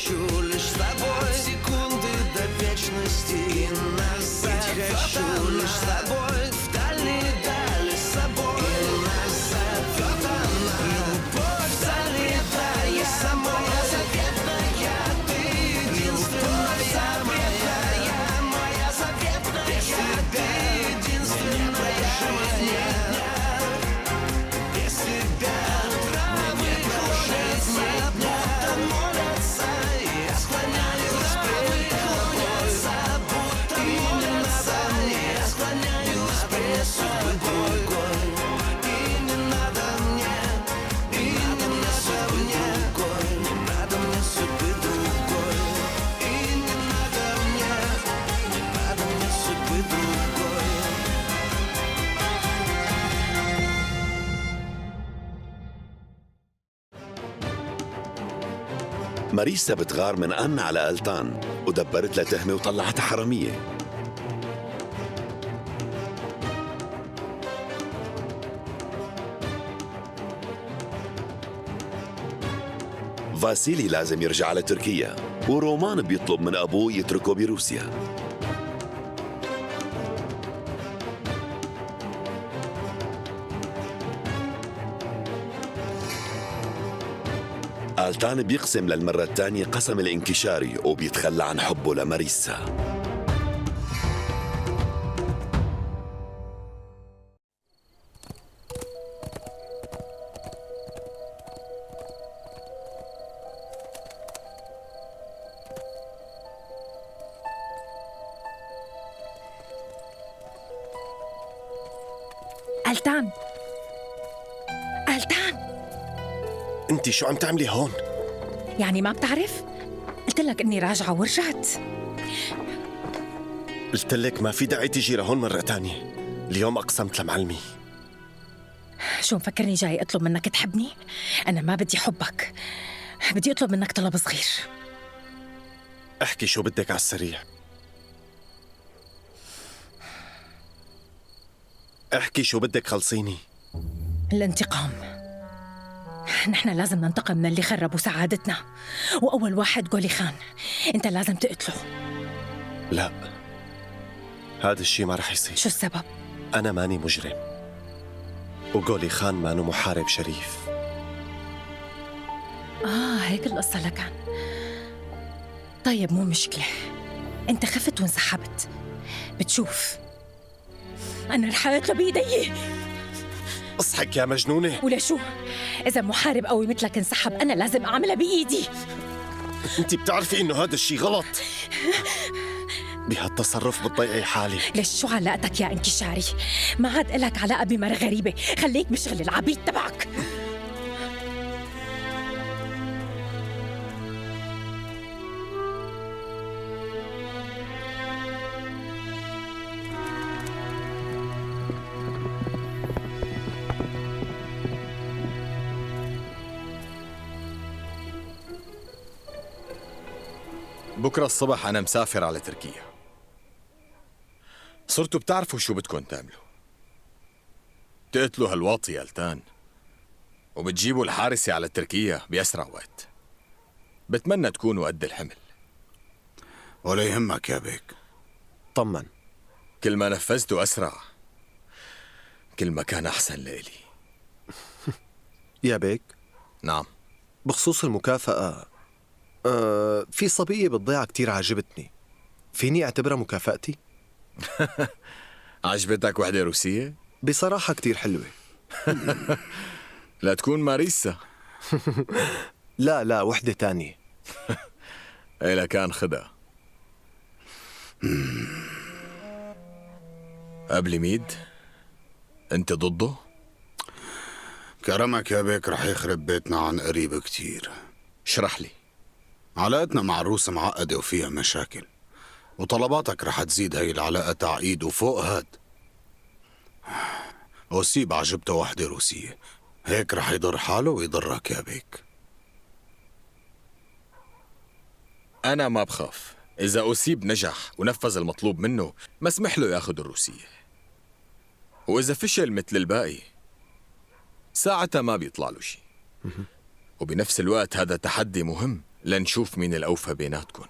хочу лишь с тобой секунды до вечности и назад. Ведь хочу лишь с тобой в дальние дали с собой и назад. Вот она, любовь залетая самой заветная, ты единственная моя заветная, без тебя единственная жизнь. Без тебя травы клонятся, будто молятся, я склоняюсь пред тобой, будто молятся, я склоняюсь пред тобой. И не надо мне, и не надо мне, не надо мне судьбы другой. И не надо мне судьбы другой. ماريسا بتغار من أن على ألتان ودبرت لها تهمة وطلعتها حرامية. فاسيلي لازم يرجع على تركيا ورومان بيطلب من أبوه يتركه بروسيا. ألتان بيقسم للمرة الثانية قسم الانكشاري وبيتخلى عن حبه لماريسا. ألتان، ألتان، انت شو عم تعملي هون؟ يعني ما بتعرف؟ قلت لك إني راجعة ورجعت. قلت لك ما في داعي تيجي لهون مرة تانية. اليوم أقسمت لمعلمي. شو مفكرني جاي أطلب منك تحبني؟ أنا ما بدي حبك، بدي أطلب منك طلب صغير. احكي شو بدك على السريع. احكي شو بدك خلصيني. الانتقام. نحن لازم ننتقم من اللي خربوا سعادتنا، وأول واحد قولي خان. أنت لازم تقتله. لا، هذا الشيء ما رح يصير. شو السبب؟ أنا ماني مجرم، وقولي خان مانو محارب شريف. هيك القصة لكان. طيب مو مشكلة، أنت خفت وانسحبت. بتشوف أنا رح أقتله بإيدي. اصحك يا مجنونة. ولا شو؟ إذا محارب قوي مثلك انسحب أنا لازم أعملها بإيدي. انت بتعرفي إنه هذا الشيء غلط. بهالتصرف بتضيعي حالي. ليش شو علاقتك يا انكشاري؟ ما عاد إلك علاقة بمرة غريبة، خليك بشغل العبيد تبعك. بكرة الصبح أنا مسافر على تركيا. صرتوا بتعرفوا شو بدكم تعملوا. تقتلوا هالواطي ألتان وبتجيبوا الحارسة على تركيا بأسرع وقت. بتمنى تكونوا قد الحمل. ولا يهمك يا بيك. طمن. كل ما نفذتوا أسرع كل ما كان أحسن لإلي. يا بيك. نعم. بخصوص المكافأة، في صبية بالضيعة كتير عجبتني. فيني اعتبرها مكافأتي؟ عجبتك وحدة روسية؟ بصراحة كتير حلوة. لا تكون ماريسا. لا وحدة تانية. إلا كان خدها. قبل ميد أنت ضده؟ كرمك يا بيك رح يخرب بيتنا عن قريب كتير. اشرح لي. علاقتنا مع الروس معقدة وفيها مشاكل، وطلباتك رح تزيد هاي العلاقة تعقيد. وفوق هاد أوسيب عجبته وحدة روسية، هيك رح يضر حاله ويضرك يا بيك. أنا ما بخاف. إذا أوسيب نجح ونفذ المطلوب منه ما اسمح له ياخد الروسية، وإذا فشل مثل الباقي ساعتها ما بيطلع له شيء. وبنفس الوقت هذا تحدي مهم لنشوف مين الأوفى بيناتكن.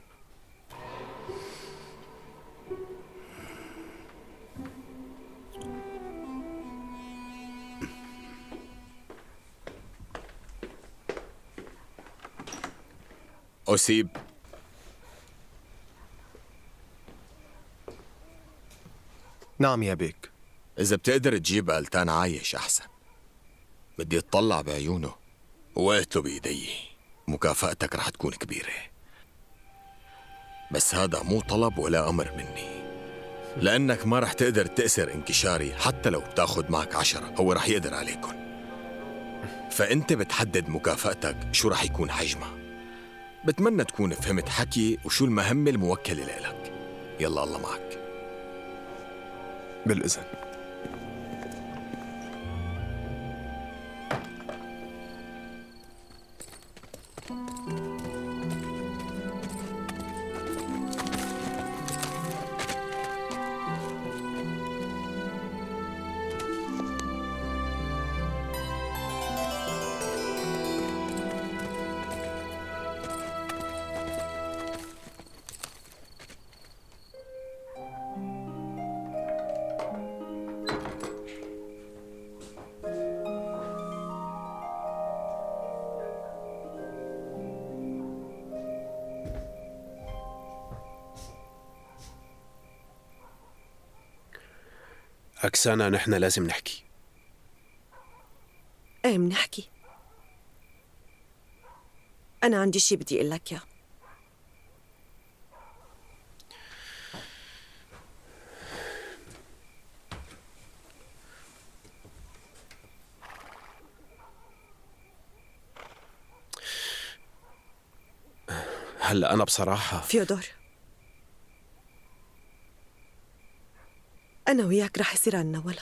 أسيب، نعم يا بيك. إذا بتقدر تجيب ألتان عايش أحسن. بدي أتطلع بعيونه وقتله بإيدي. مكافأتك رح تكون كبيرة، بس هذا مو طلب ولا أمر مني، لأنك ما رح تقدر تأسر انكشاري حتى لو بتاخد معك 10. هو رح يقدر عليكن، فأنت بتحدد مكافأتك شو رح يكون حجمها. بتمنى تكون فهمت حكي وشو المهمة الموكلة لك. يلا الله معك. بالإذن. أكسانا، نحن لازم نحكي. ايه منحكي. أنا عندي شي بدي أقول لك إياه. هلا أنا بصراحة فيودور، أنا وياك رح يصير عنا ولد.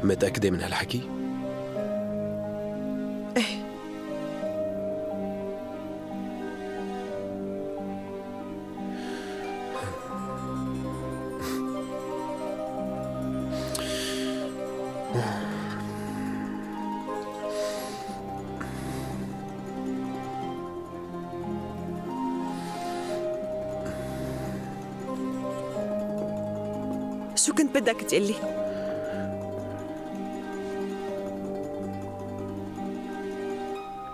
متأكدة من هالحكي؟ إيه. شو كنت بدك تقلي؟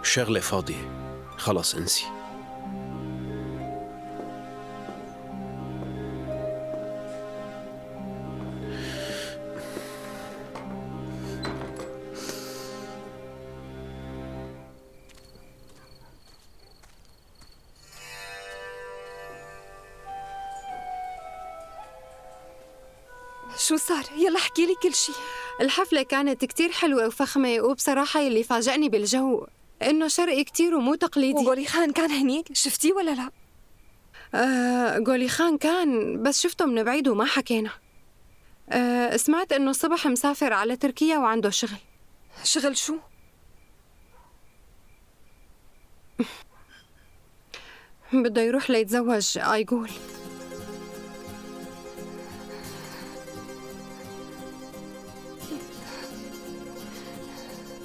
شغلة فاضية، خلص انسي. شو صار؟ يلا احكي لي كل شيء. الحفلة كانت كتير حلوة وفخمة، وبصراحة يلي فاجأني بالجو إنه شرقي كتير ومو تقليدي. وغولي خان كان هنيك، شفتيه ولا لا؟ غولي خان كان، بس شفته من بعيد وما حكينا. سمعت إنه الصبح مسافر على تركيا وعنده شغل. شغل شو؟ بده يروح ليتزوج آيغول.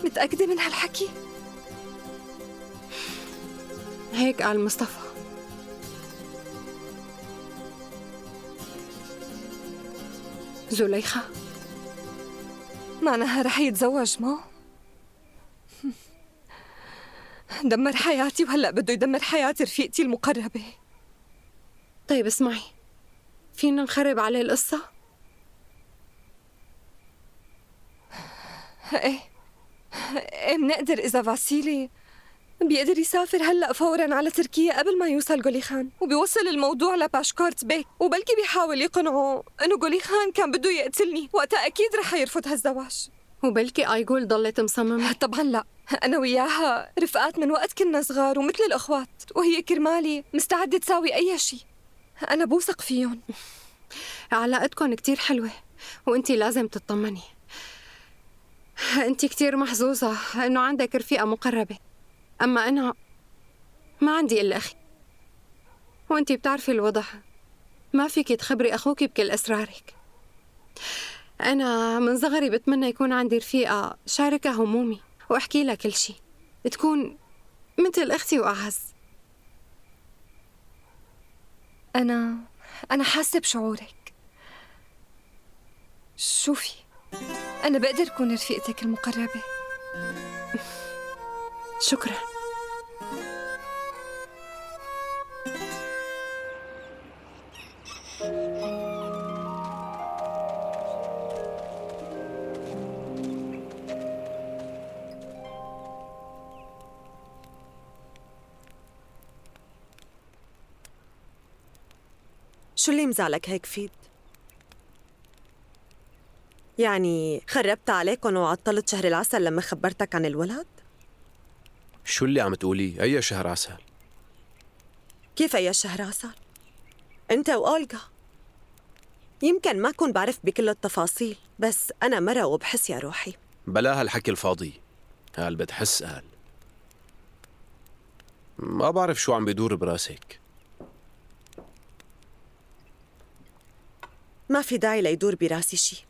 متأكدة من هالحكي؟ هيك قال مصطفى. زليخة، معناها رح يتزوج معه؟ دمر حياتي وهلأ بده يدمر حياة رفيقتي المقربة. طيب اسمعي، فينا نخرب عليه القصة؟ ايه منقدر إذا فاسيلي بيقدر يسافر هلأ فوراً على تركيا قبل ما يوصل غولي خان، وبيوصل الموضوع لباشكورت بيك، وبلكي بيحاول يقنعه إنه غولي خان كان بده يقتلني، وقتها أكيد رح يرفض هالزواج. وبلكي آيغول ضلت مصممة. طبعاً لا، أنا وياها رفقات من وقت كنا صغار ومثل الأخوات، وهي كرمالي مستعدة تساوي أي شيء. أنا بوثق فيهم. علاقتكم كتير حلوة، وانتي لازم تطمني. انتي كتير محظوظة إنه عندك رفيقة مقربة، أما أنا ما عندي إلا أخي. وانتي بتعرفي الوضع، ما فيك تخبري أخوك بكل أسرارك. أنا من صغري بتمنى يكون عندي رفيقة شاركها همومي وأحكي لها كل شي، تكون مثل أختي وأعز. أنا حاسة بشعورك. شوفي، أنا بقدر أكون رفيقتك المقربة. شكراً. شو اللي مزعلك هيك فيد؟ يعني خربت عليكم وعطلت شهر العسل لما خبرتك عن الولد؟ شو اللي عم تقولي؟ أي شهر عسل؟ كيف أي شهر عسل؟ أنت وأولغا. يمكن ما كون بعرف بكل التفاصيل، بس أنا مرة وبحس يا روحي. بلا هالحكي الفاضي، قال بتحس قال. ما بعرف شو عم بيدور براسك. ما في داعي ليدور براسي شي.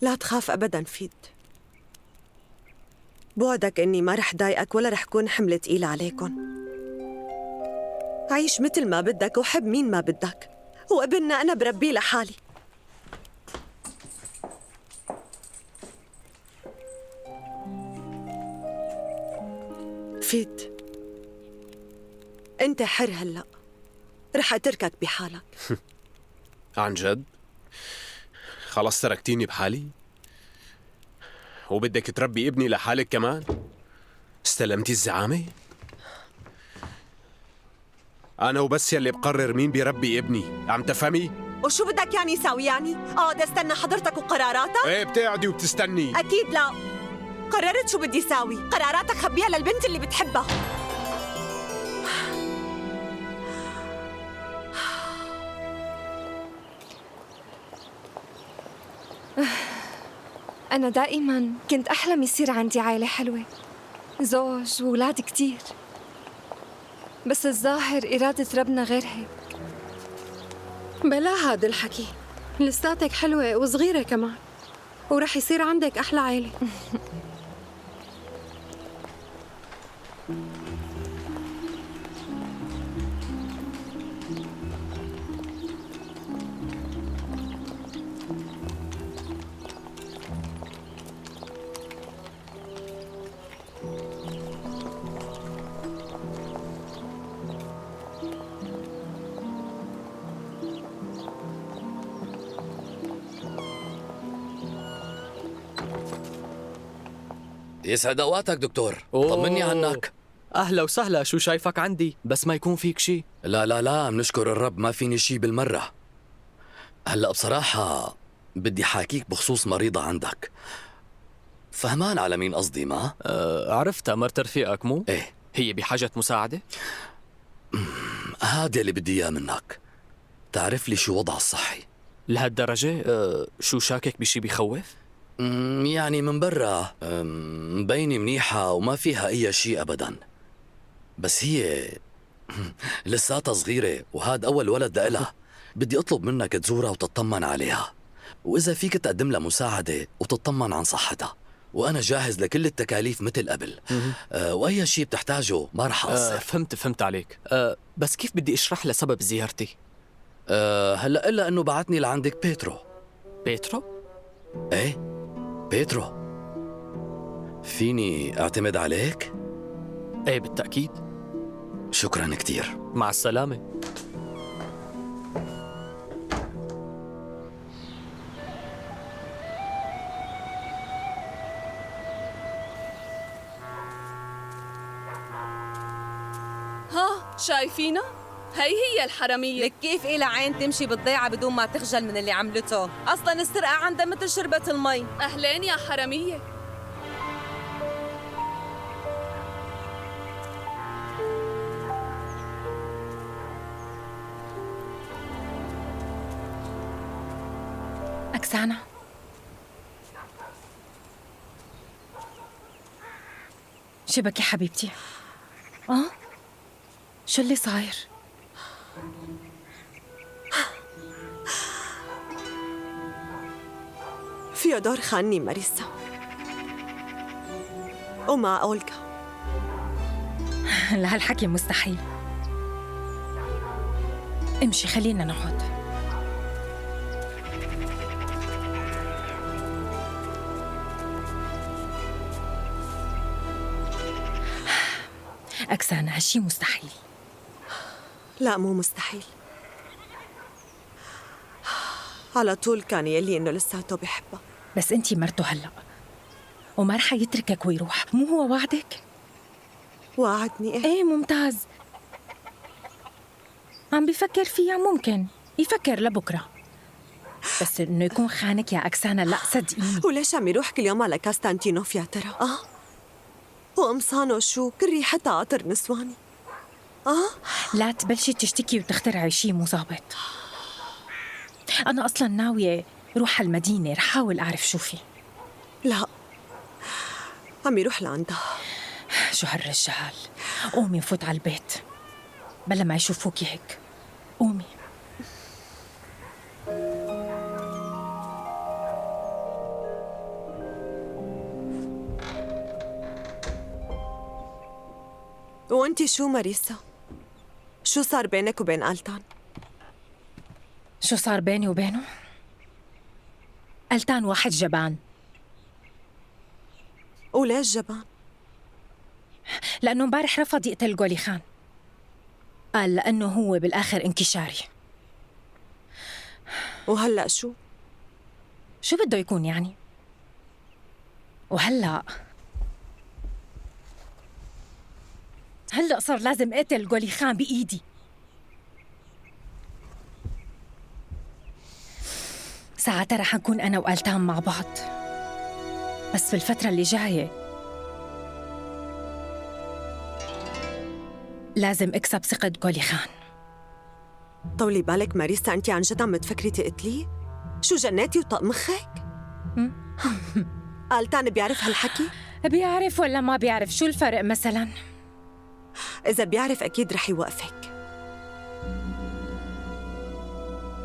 لا تخاف أبداً فيد. بوعدك إني ما رح ضايقك ولا رح كون حمل تقيل عليكن. عيش مثل ما بدك وحب مين ما بدك، وابننا أنا بربيه لحالي. فيد، أنت حر هلأ، رح أتركك بحالك. عن جد؟ خلص تركتيني بحالي؟ وبدك تربي ابني لحالك كمان؟ استلمتي الزعامة؟ أنا وبس يلي بقرر مين بيربي ابني، عم تفهمي؟ وشو بدك يعني يساوي يعني؟ أقعد استنى حضرتك وقراراتك؟ ايه بتقعدي وبتستني. أكيد لا. قررت شو بدي ساوي، قراراتك خبيها للبنت اللي بتحبها. أنا دائماً كنت أحلم يصير عندي عائلة حلوة، زوج وولاد كتير، بس الظاهر إرادة ربنا غير هيك. بلا هاد الحكي، لساتك حلوة وصغيرة كمان، ورح يصير عندك أحلى عيلة. يسعد اوقاتك دكتور. طمني عنك. أهلا وسهلا، شو شايفك عندي؟ بس ما يكون فيك شي. لا بنشكر الرب ما فيني شي بالمرة. هلأ بصراحة بدي حاكيك بخصوص مريضة عندك. فهمان على مين قصدي ما؟ عرفتها، مرت رفيقك مو؟ ايه. هي بحاجة مساعدة؟ هذا اللي بدي اياه منك. تعرف لي شو وضعها الصحي؟ لهالدرجة؟ شو شاكك بشي بيخوف؟ يعني من برا مبينة منيحة وما فيها أي شيء أبدا، بس هي لساتها صغيرة وهاد أول ولد لإلها. بدي أطلب منك تزورها وتطمن عليها، وإذا فيك تقدم لها مساعدة وتطمن عن صحتها، وأنا جاهز لكل التكاليف مثل قبل. وأي شيء بتحتاجه ما رح أقصر. فهمت عليك. بس كيف بدي أشرح لها سبب زيارتي؟ هلأ إلا أنه بعتني لعندك بيترو. بيترو؟ إيه بيترو. فيني أعتمد عليك؟ إيه بالتأكيد. شكراً كتير. مع السلامة. ها شايفينا؟ هي الحرامية. لك كيف إلها عين تمشي بالضيعة بدون ما تخجل من اللي عملته؟ أصلاً السرقة عندها مثل شربة المي. أهلين يا حرامية. أكسانا، شبكي حبيبتي؟ شو اللي صاير؟ فيودور خانني ماريسا ومع أولغا. لا، هالحكي مستحيل. امشي خلينا نقعد. أكسانا هالشي مستحيل. لا، مو مستحيل. على طول كان يلي إنه لساته بحبها. بس أنتي مرته هلأ وما رح يتركك ويروح، مو هو وعدك؟ وعدني إيه ممتاز. عم بفكر فيها، ممكن يفكر لبكرة، بس إنه يكون خانك يا أكسانا لا صدقيني. وليش عم يروح كل يوم على كاستانتينوف يا ترى؟ وقمصانه شو كل ريحتها عطر نسواني. لا تبلشي تشتكي وتخترعي شي مو ظابط. أنا أصلاً ناوية روح على المدينة، رح حاول أعرف شو في. لا، عم يروح لعندها. شو هالرجال. قومي نفوت على البيت بلا ما يشوفوكي هيك. قومي. وانتي شو ماريسا؟ شو صار بينك وبين ألتان؟ شو صار بيني وبينه؟ ألتان واحد جبان. وليش جبان؟ لأنه امبارح رفض يقتل غولي خان. قال لأنه هو بالآخر انكشاري. وهلأ شو؟ شو بده يكون يعني؟ وهلأ صار لازم اقتل غولي خان بإيدي. ساعتها رح نكون أنا وألتان مع بعض، بس في الفترة اللي جاية لازم اكسب ثقة غولي خان. طولي بالك ماريسا، انت عن جد عم تفكري تقتليه؟ شو جناتي وطق مخك؟ ألتان بيعرف هالحكي؟ بيعرف ولا ما بيعرف؟ شو الفرق مثلا؟ إذا بيعرف أكيد رح يوقفك.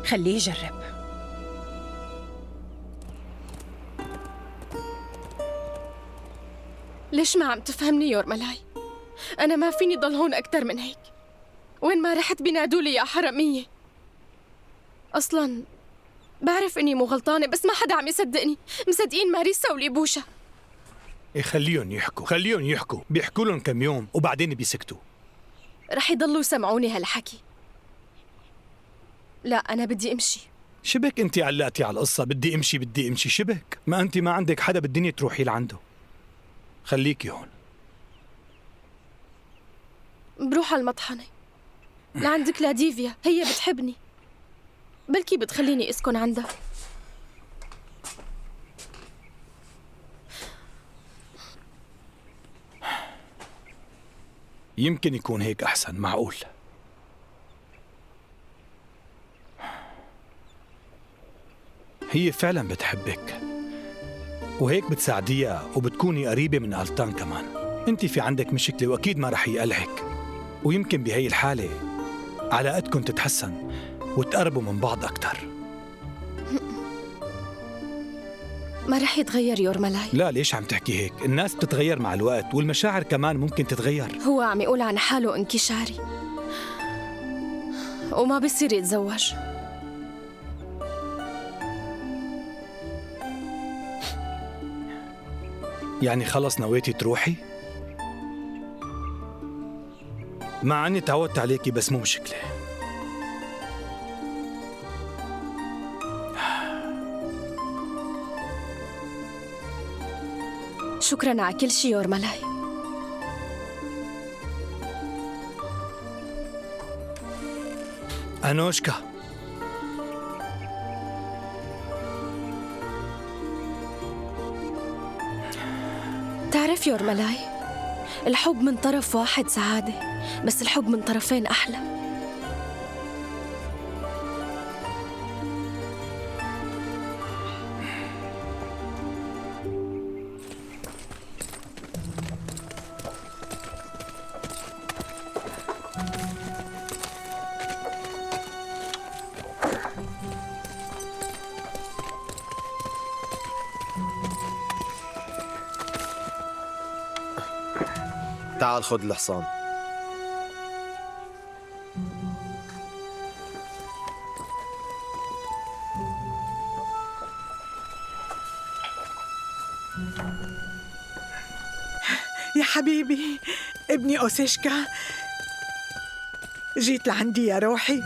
خليه يجرب. ليش ما عم تفهمني يورملاي؟ أنا ما فيني ضل هون أكتر من هيك. وين ما رحت بينادولي يا حرامية. أصلاً بعرف إني مو غلطانة، بس ما حدا عم يصدقني. مصدقين ماريسا وليبوشا. خليهم يحكوا، بيحكوا لهم كم يوم وبعدين بيسكتوا. رح يضلوا يسمعوني هالحكي. لا، أنا بدي أمشي. شبك انت علقتي على القصة بدي امشي شبك؟ ما انت ما عندك حدا بالدنيا تروحي لعنده. خليكي هون. بروح على المطحنة لعند كلاديفيا، هي بتحبني، بلكي بتخليني اسكن عندها. يمكن يكون هيك احسن، معقول. هي فعلا بتحبك وهيك بتساعديها وبتكوني قريبة من ألتان كمان. انت في عندك مشكلة واكيد ما رح يقلعك، ويمكن بهي الحالة علاقتكم تتحسن وتقربوا من بعض أكتر. ما رح يتغير يورملاي. لا، ليش عم تحكي هيك؟ الناس بتتغير مع الوقت والمشاعر كمان ممكن تتغير. هو عم يقول عن حاله انكشاري وما بصير يتزوج. يعني خلص نويتي تروحي؟ مع أني تعودت عليكي بس مو مشكلة. شكراً على كل شي يورملاي. أنوشكا، تعرف يورملاي، الحب من طرف واحد سعادة، بس الحب من طرفين أحلى. تعال خذ الحصان. يا حبيبي ابني أوسيشكا، جيت لعندي يا روحي.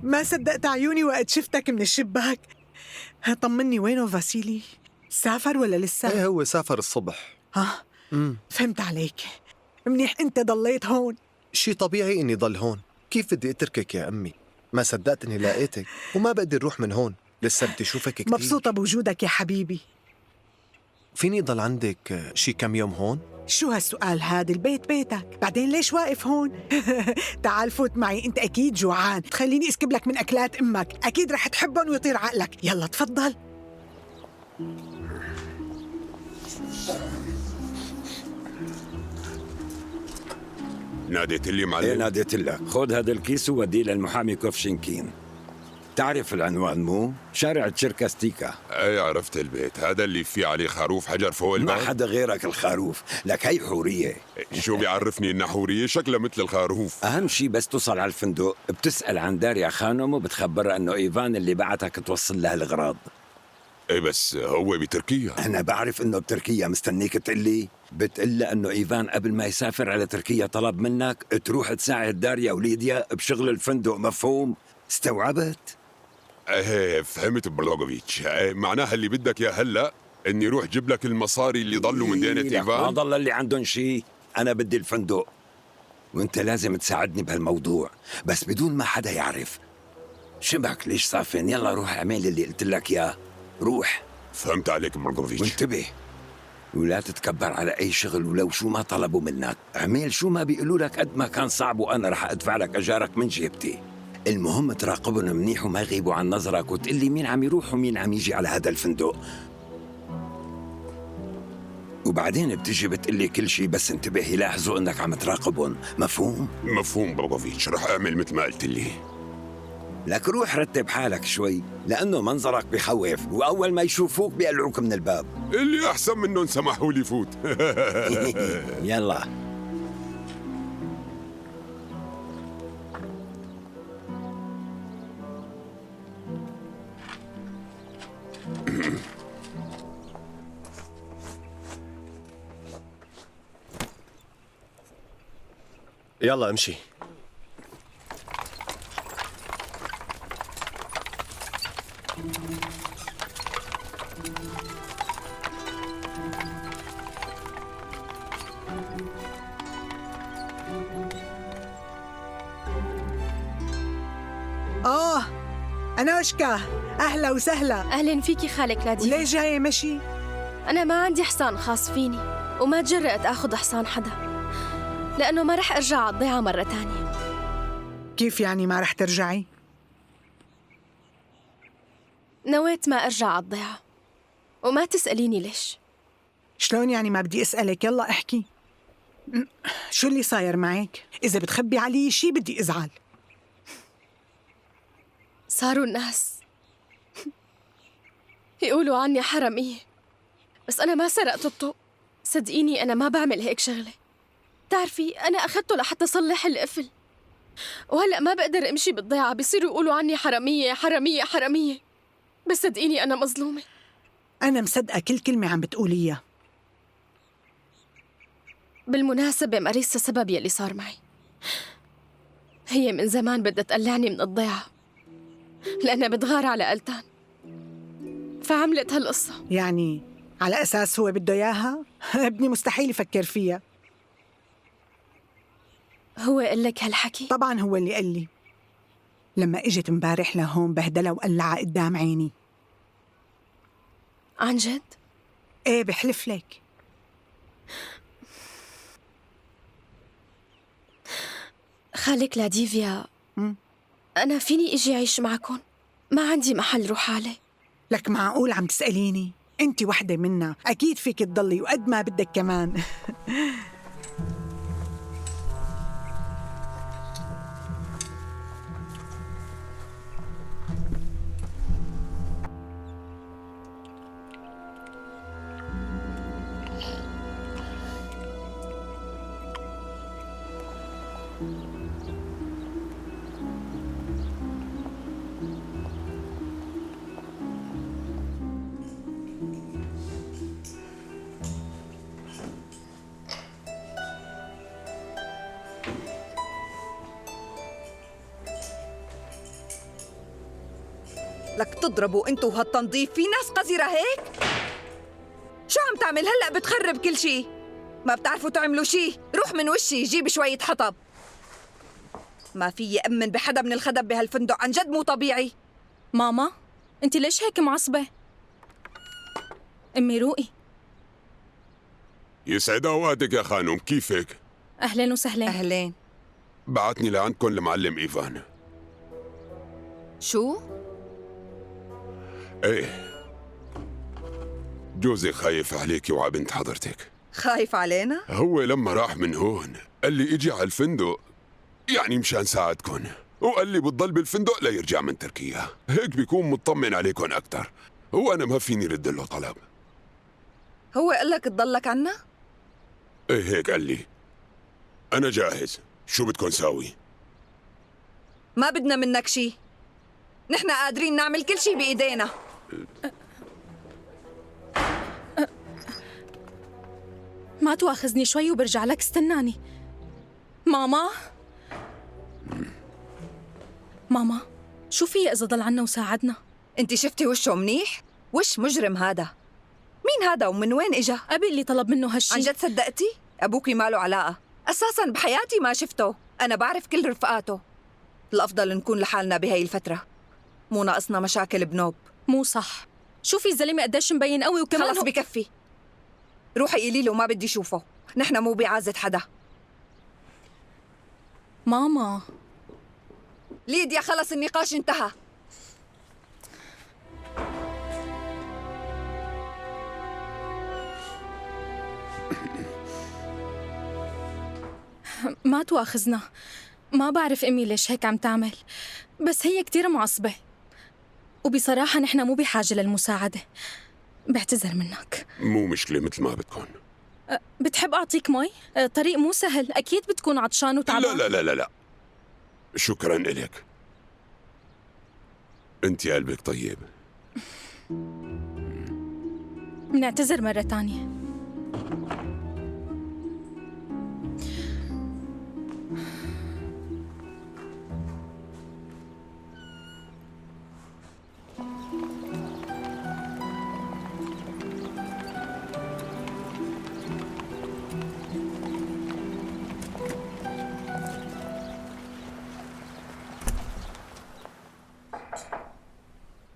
ما صدقت عيوني وقت شفتك من الشباك. طمني، وينه فاسيلي؟ سافر ولا لسه؟ ايه هو سافر الصبح. ها فهمت عليك. منيح انت ضليت هون. شي طبيعي اني ضل هون، كيف بدي اتركك يا امي؟ ما صدقت اني لقيتك وما بقدر اروح من هون، لسه بدي اشوفك كتير. مبسوطة بوجودك يا حبيبي. فيني ضل عندك شي كم يوم هون؟ شو هالسؤال هاد؟ البيت بيتك، بعدين ليش واقف هون؟ تعال فوت معي، انت اكيد جوعان، تخليني اسكب لك من اكلات امك، اكيد رح تحبهم ويطير عقلك. يلا تفضل. ناديت لي معلم؟ ايه ناديت لك. خذ هذا الكيس ووديه للمحامي كوفشنكين. تعرف العنوان مو؟ شارع تشيركاستيكا. ايه عرفت البيت، هذا اللي فيه عليه خروف حجر فوق الباب. ما حدا غيرك الخروف، لك هي حورية. شو بيعرفني انها حورية؟ شكلها مثل الخروف. أهم شي بس توصل على الفندق بتسأل عن داريا خانم وبتخبرها إنه إيفان اللي بعتك توصل لها الأغراض. ايه بس هو بتركيا. أنا بعرف إنه بتركيا، مستنيك تقلي. بتقلها إنه إيفان قبل ما يسافر على تركيا طلب منك تروح تساعد داريا وليديا بشغل الفندق، مفهوم؟ استوعبت؟ ايه فهمت بلوغوفيتش. ايه معناها اللي بدك يا هلا اني روح جيب لك المصاري اللي ضلوا من دينة ايفان. ما ضل اللي عندهم شيء، انا بدي الفندق وانت لازم تساعدني بهالموضوع بس بدون ما حدا يعرف. شبك ليش صافن؟ يلا روح اعمل اللي قلت لك اياه، روح. فهمت عليك بلوغوفيتش. وانتبه ولا تتكبر على اي شغل، ولو شو ما طلبوا منك اعمل شو ما بيقولوا لك قد ما كان صعب، وانا رح ادفع لك اجارك من جيبتي. المهم تراقبهم منيح وما يغيبوا عن نظرك، وتقول لي مين عم يروح ومين عم يجي على هذا الفندق، وبعدين بتجي بتقلي كل شيء، بس انتبه يلاحظوا انك عم تراقبهم، مفهوم؟ مفهوم بلوغوفيتش، رح اعمل مثل ما قلت لي. لك روح رتب حالك شوي لانه منظرك بخوف، واول ما يشوفوك بيقلعوك من الباب. اللي احسن منهم سمحوا لي فوت. يلا. يلا امشي. أنوشكا، أهلا وسهلا. أهلا فيكي خالة كلاديا. وليه جاية مشي؟ أنا ما عندي حصان خاص فيني، وما تجرأت آخذ حصان حدا لأنه ما رح أرجع على الضيعة مرة تانية. كيف يعني ما رح ترجعي؟ نويت ما أرجع على الضيعة، وما تسأليني ليش. شلون يعني ما بدي أسألك؟ يلا احكي، شو اللي صاير معك؟ إذا بتخبي علي شي بدي أزعل. صاروا الناس يقولوا عني حرامية، بس أنا ما سرقت الطوق. صدقيني أنا ما بعمل هيك شغلة. تعرفي أنا أخذته لحتى صلح القفل، وهلأ ما بقدر أمشي بالضيعة، بيصيروا يقولوا عني حرامية حرامية حرامية، بس صدقيني أنا مظلومة. أنا مصدقة كل كلمة عم بتقوليها. بالمناسبة ماريسا سبب يلي صار معي. هي من زمان بدها تقلعني من الضيعة لأنها بتغار على ألتان، فعملت هالقصة. يعني على أساس هو بده إياها؟ ابني مستحيل يفكر فيها. هو قال لك هالحكي؟ طبعاً هو اللي قال لي. لما إجت امبارح لهون بهدلها وقلعها قدام عيني. عن جد؟ إيه بحلف لك. خالك لاديفيا، أنا فيني إجي أعيش معكم؟ ما عندي محل روح عليه. لك معقول عم تسأليني؟ أنت وحدة منا، أكيد فيك تضلي وقد ما بدك كمان. لك تضربوا انتوا وهالتنظيف؟ في ناس قذرة هيك؟ شو عم تعمل هلأ؟ بتخرب كل شي. ما بتعرفوا تعملوا شي؟ روح من وشي جيب شوية حطب. ما في أمن بحدا من الخدم بهالفندق، عن جد مو طبيعي. ماما انت ليش هيك معصبة؟ امي روقي. يسعد اوقاتك يا خانم، كيفك؟ اهلين وسهلين. أهلين. بعتني لعندكم المعلم ايفان. شو؟ ايه، جوزي خايف عليكي وعلى بنت حضرتك. خايف علينا؟ هو لما راح من هون قال لي اجي على الفندق يعني مشان ساعدكن، وقال لي بتضل بالفندق ليرجع من تركيا، هيك بيكون مطمن عليكن أكتر، وأنا ما فيني رد له طلب. هو قال لك تضلك عنا؟ ايه هيك قال لي. أنا جاهز، شو بدكن ساوي؟ ما بدنا منك شي، نحن قادرين نعمل كل شي بإيدينا. ما تواخذني شوي وبرجع لك، استناني. ماما ماما شو في إذا ضل عنا وساعدنا؟ انت شفتي وشه منيح؟ وش مجرم هذا. مين هذا ومن وين اجا؟ أبي اللي طلب منه هالشي. عن جد صدقتي؟ أبوكي ما له علاقة، أساساً بحياتي ما شفته، أنا بعرف كل رفقاته. الأفضل نكون لحالنا بهاي الفترة، مو ناقصنا مشاكل بنوب. مو صح، شوفي الزلمة قديش مبين قوي وكمان خلص بكفي، روحي قولي له ما بدي شوفه، نحن مو بعازة حدا. ماما ليديا خلص النقاش انتهى. ما تواخذنا، ما بعرف أمي ليش هيك عم تعمل، بس هي كتير معصبة، وبصراحة نحن مو بحاجة للمساعدة. بعتذر منك. مو مشكلة، مثل ما بدكن. بتحب أعطيك مي؟ طريق مو سهل، أكيد بتكون عطشان وتعبان. لا لا لا لا، شكراً إلك، أنت قلبك طيب. بنعتذر مرة تانية.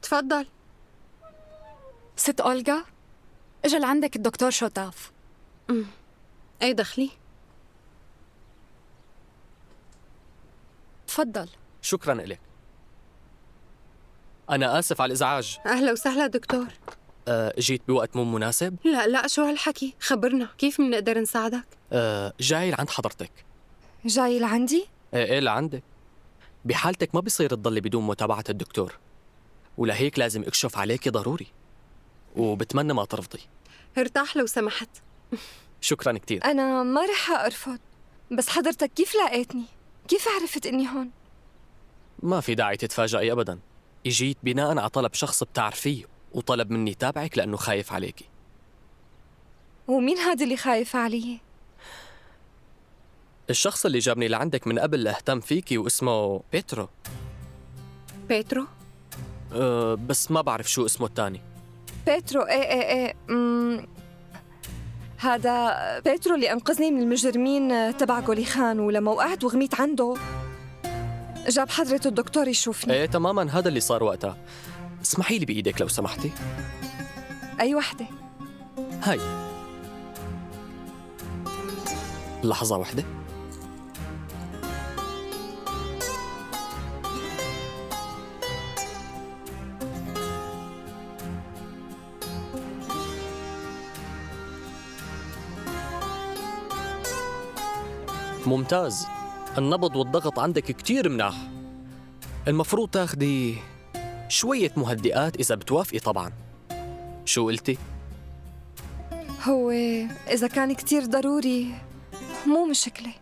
تفضل. ست أولغا، اجا لعندك الدكتور شوتاف. أي دخلي؟ تفضل. شكرا لك. أنا آسف على الإزعاج. أهلا وسهلا دكتور. جيت بوقت مو مناسب؟ لا شو هالحكي؟ خبرنا كيف بنقدر نساعدك؟ جاي لعند حضرتك. جاي لعندي؟ ايه لعندك. بحالتك ما بيصير تضلي بدون متابعة الدكتور، ولهيك لازم اكشف عليكي ضروري، وبتمنى ما ترفضي. ارتاح لو سمحت. شكرا كتير. أنا ما رح أرفض، بس حضرتك كيف لقيتني؟ كيف عرفت إني هون؟ ما في داعي تتفاجئي أبدا، اجيت بناء على طلب شخص بتعرفيه، وطلب مني تابعك لأنه خايف عليكي. ومين هذا اللي خايف علي؟ الشخص اللي جابني لعندك من قبل اهتم فيكي واسمه بيترو. بيترو؟ بس ما بعرف شو اسمه الثاني. بيترو ايه هذا بيترو اللي انقذني من المجرمين تبع غوليخان، ولما وقعت وغميت عنده جاب حضرته الدكتور يشوفني. ايه تماما، هذا اللي صار وقتها. اسمحي لي بايدك لو سمحتي. اي وحده؟ هاي لحظة واحدة. ممتاز، النبض والضغط عندك كتير مناح. المفروض تاخدي شوية مهدئات إذا بتوافقي طبعاً. شو قلتي؟ هو إذا كان كتير ضروري مو مشكلة.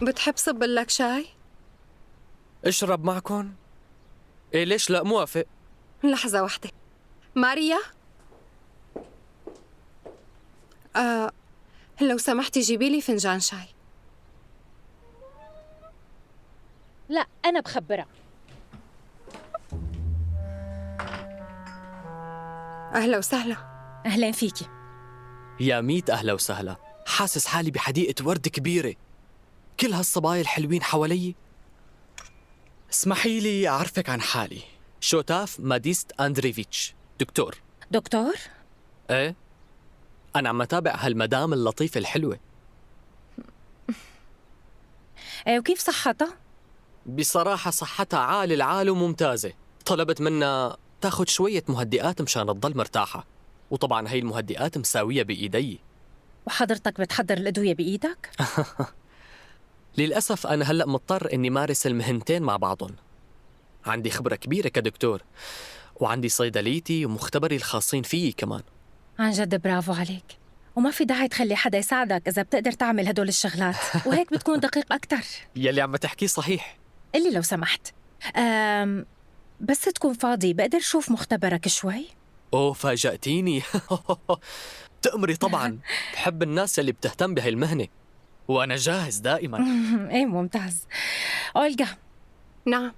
بتحب صب لك شاي؟ اشرب معكن؟ إيه ليش لا موافق؟ لحظة واحدة. ماريا؟ لو سمحتي جيبي لي فنجان شاي. لا أنا بخبرها. أهلا وسهلا. أهلين فيكي. يا 100 أهلا وسهلا. حاسس حالي بحديقة ورد كبيرة، كل هالصبايا الحلوين حوالي. اسمحي لي أعرفك عن حالي، شوتاف ماديست أندريفيتش، دكتور. دكتور؟ إيه، أنا عم أتابع هالمدام اللطيفة الحلوة. وكيف صحتها؟ بصراحة صحتها عال العال وممتازة. طلبت منا تاخد شوية مهدئات مشان تضل مرتاحة، وطبعا هي المهدئات مساوية بإيدي. وحضرتك بتحضر الأدوية بإيدك؟ للأسف أنا هلأ مضطر إني مارس المهنتين مع بعضهم. عندي خبرة كبيرة كدكتور، وعندي صيدليتي ومختبري الخاصين فيي كمان. عن جد برافو عليك، وما في داعي تخلي حدا يساعدك إذا بتقدر تعمل هدول الشغلات، وهيك بتكون دقيق أكتر. يلي عم تحكيه صحيح. اللي لو سمحت بس تكون فاضي بقدر شوف مختبرك شوي؟ أوه فاجأتيني. تأمري طبعا. بحب الناس اللي بتهتم بهاي المهنة، وأنا جاهز دائما. ايه ممتاز. أولغا. نعم.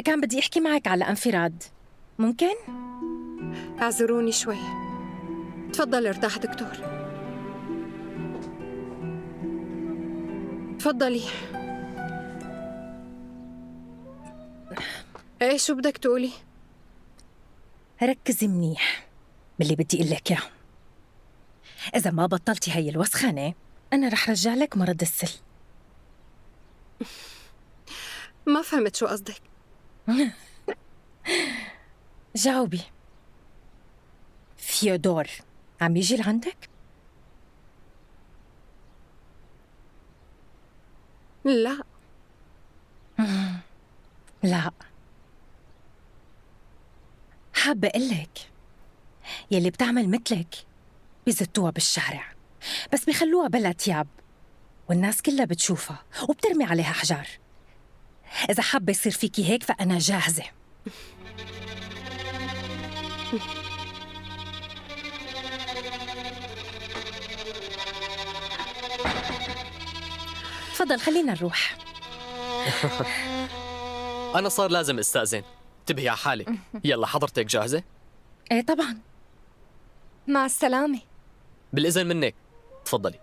كان بدي أحكي معك على انفراد، ممكن؟ اعذروني شوي. تفضل ارتاح دكتور. تفضلي. ايه شو بدك تقولي؟ ركزي منيح باللي بدي اقول لك اياه. إذا ما بطلتي هي الوسخنة أنا رح رجع لك مرض السل. ما فهمت شو قصدك. جاوبي. فيودور عم يجي لعندك؟ لا. لا، حابة أقلك يلي بتعمل مثلك بيزتوها بالشارع، بس بيخلوها بلا تياب والناس كلها بتشوفها وبترمي عليها حجار. إذا حابة يصير فيكي هيك فأنا جاهزة. تفضل خلينا نروح. أنا صار لازم استأذن. انتبهي على حالك. يلا حضرتك جاهزة؟ ايه طبعا. مع السلامة. بالإذن منك. تفضلي.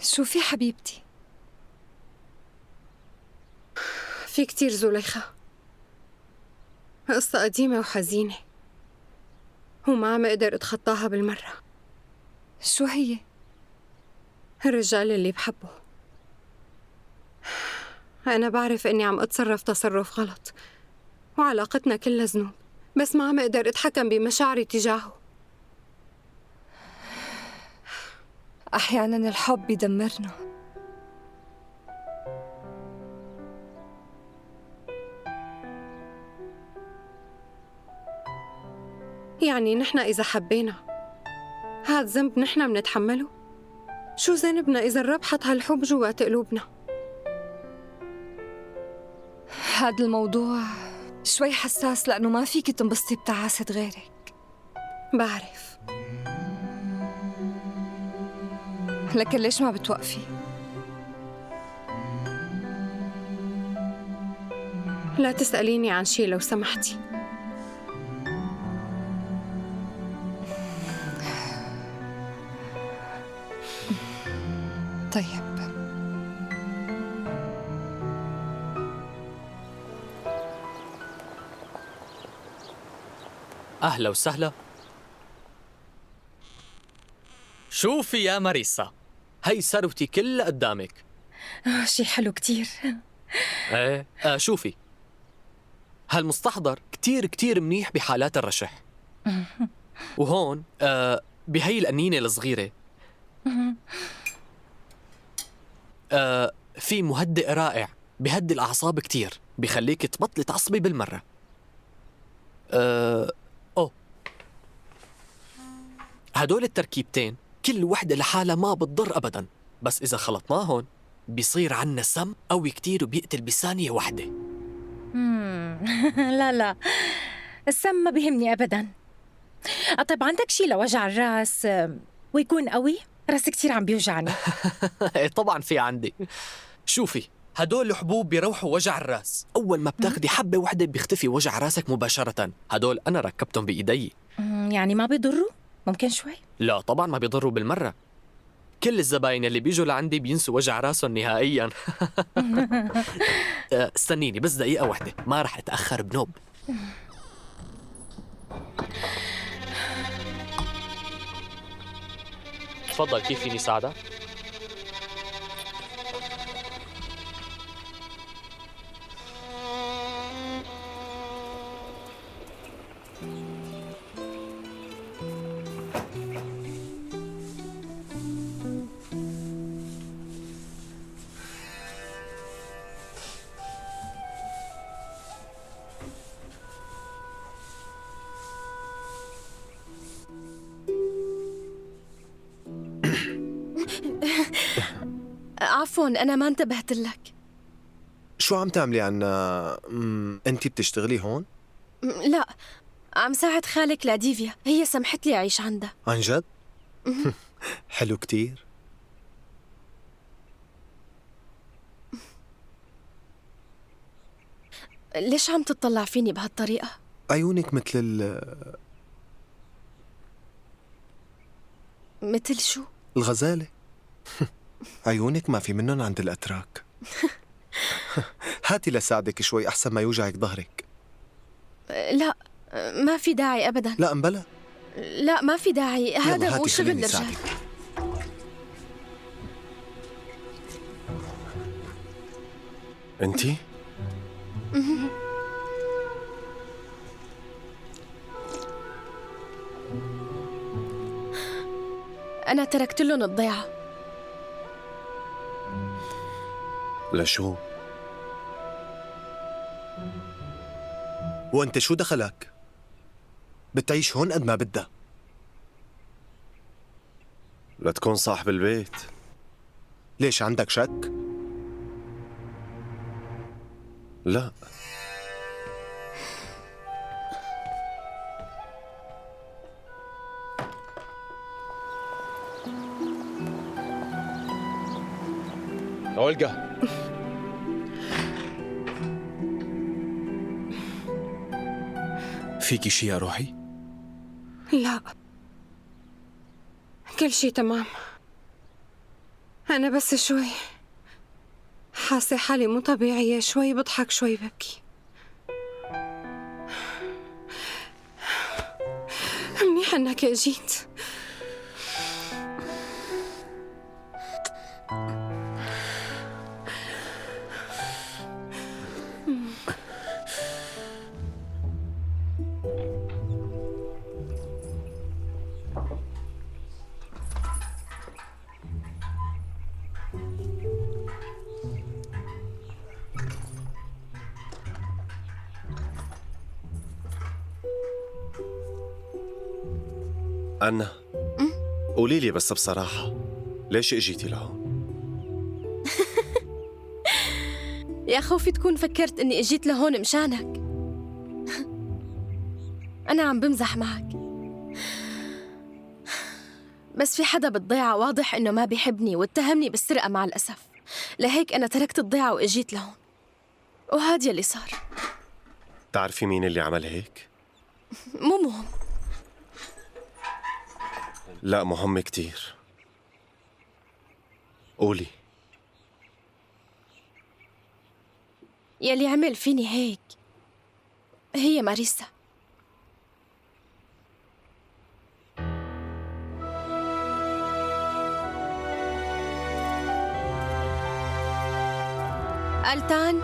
شوفي حبيبتي، في كتير زليخة، قصة قديمة وحزينة وما عم أقدر أتخطاها بالمرة. شو هي؟ الرجال اللي بحبه. أنا بعرف إني عم أتصرف تصرف غلط وعلاقتنا كلها ذنوب، بس ما عم أقدر أتحكم بمشاعري تجاهه. أحياناً الحب بيدمرنا. يعني نحن إذا حبينا هاد ذنب نحن منتحمله؟ شو ذنبنا إذا الرب حط هالحب جوات قلوبنا؟ هاد الموضوع شوي حساس لأنه ما فيك تنبسطي بتعاسة غيرك. بعرف، لكن ليش ما بتوقفي؟ لا تسأليني عن شي لو سمحتي. طيب. أهلا وسهلا. شوفي يا ماريسا، هي ثروتي كلها قدامك. شي حلو كتير. ايه شوفي. هالمستحضر كتير كتير منيح بحالات الرشح. وهون بهي القنينة الصغيرة في مهدئ رائع بهدي الأعصاب كتير، بخليك تبطلي تعصبي بالمرة. هدول التركيبتين كل وحدة لحالها ما بتضر أبداً، بس إذا خلطناهن بيصير عنا سم قوي كتير وبيقتل بثانية واحدة. لا السم ما بيهمني أبداً. طيب عندك شي لوجع الراس ويكون قوي؟ راسي كتير عم بيوجعني. طبعاً في عندي. شوفي، هدول الحبوب بيروحوا وجع الراس، أول ما بتاخدي حبة واحدة بيختفي وجع راسك مباشرة. هدول أنا ركبتهم بإيدي. يعني ما بيضروا؟ ممكن شوي؟ لا طبعاً ما بيضروا بالمرة. كل الزباين اللي بيجوا لعندي بينسوا وجع راسهم نهائياً. استنيني بس دقيقة واحدة، ما رح أتأخر بنوب. تفضل، كيف فيني ساعدك؟ عفواً أنا ما انتبهت لك. شو عم تعملي عنا؟ أنتِ بتشتغلي هون؟ لا، عم ساعد خالك لديفيا، هي سمحت لي أعيش عندها. عن جد؟ حلو كتير. ليش عم تطلع فيني بهالطريقة؟ عيونك مثل مثل شو؟ الغزالة. عيونك ما في منهم عند الأتراك. هاتي لساعدك شوي أحسن ما يوجعك ظهرك. لا ما في داعي أبداً. لا مبلا. لا ما في داعي، هذا مو شغل الرجال. أنتي؟ أنا تركت لهم الضيعة. لشو؟ وأنت شو دخلك؟ بتعيش هون قد ما بدها. لتكون صاحب البيت. ليش عندك شك؟ لا. أولغا، فيكي شي يا روحي؟ لا، كل شي تمام. أنا بس شوي حاسة حالي مو طبيعية، شوي بضحك شوي ببكي. منيح إنك جيت. أنا قولي لي بس بصراحة، ليش اجيتي لهون؟ يا خوفي تكون فكرت إني إجيت لهون مشانك. أنا عم بمزح معك، بس في حدا بالضيعة واضح إنه ما بيحبني واتهمني بالسرقة مع الأسف، لهيك أنا تركت الضيعة وإجيت لهون، وهاد يلي صار. تعرفي مين اللي عمل هيك؟ مو مهم. لا مهم كتير. قولي. يلي عمل فيني هيك هي ماريسا. ألتان،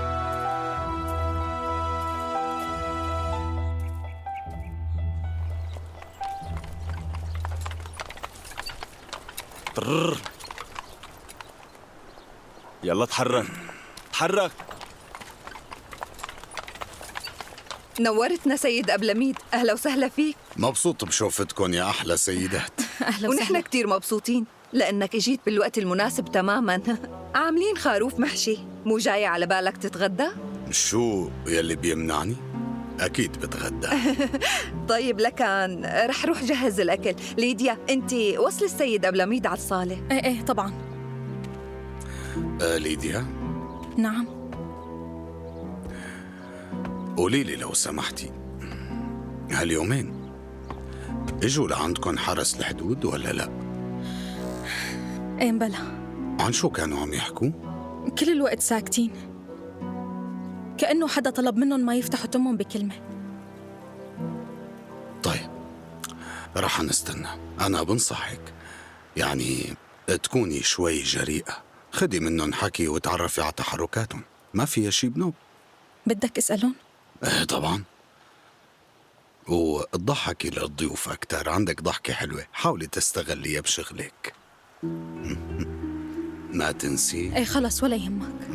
طرر. يلا تحرك تحرك. نورتنا سيد أبلميد، أهلا وسهلا فيك. مبسوط بشوفتكن يا أحلى سيدات. أهلا وسهلا. ونحن كتير مبسوطين لأنك اجيت بالوقت المناسب تماما. عاملين خروف محشي، مو جاي على بالك تتغدى؟ شو يلي بيمنعني؟ أكيد بتغدى. طيب لكان رح روح جهز الأكل. ليديا أنت وصل السيد أبلميد على الصالة. ايه طبعا. ليديا. نعم. قولي لي لو سمحتي، هاليومين اجوا لعندكن حرس الحدود ولا لا؟ ايه بلا. عن شو كانوا عم يحكوا؟ كل الوقت ساكتين، كأنه حدا طلب منهم ما يفتحوا تمهم بكلمة. طيب رح نستنى. أنا بنصحك يعني تكوني شوي جريئة، خدي منهم حكي وتعرفي على تحركاتهم، ما فيها شي بنوب. بدك اسألهم؟ ايه طبعا، وتضحكي للضيوف أكتر. عندك ضحكة حلوة، حاولي تستغليها بشغلك. ما تنسي. ايه خلص ولا يهمك.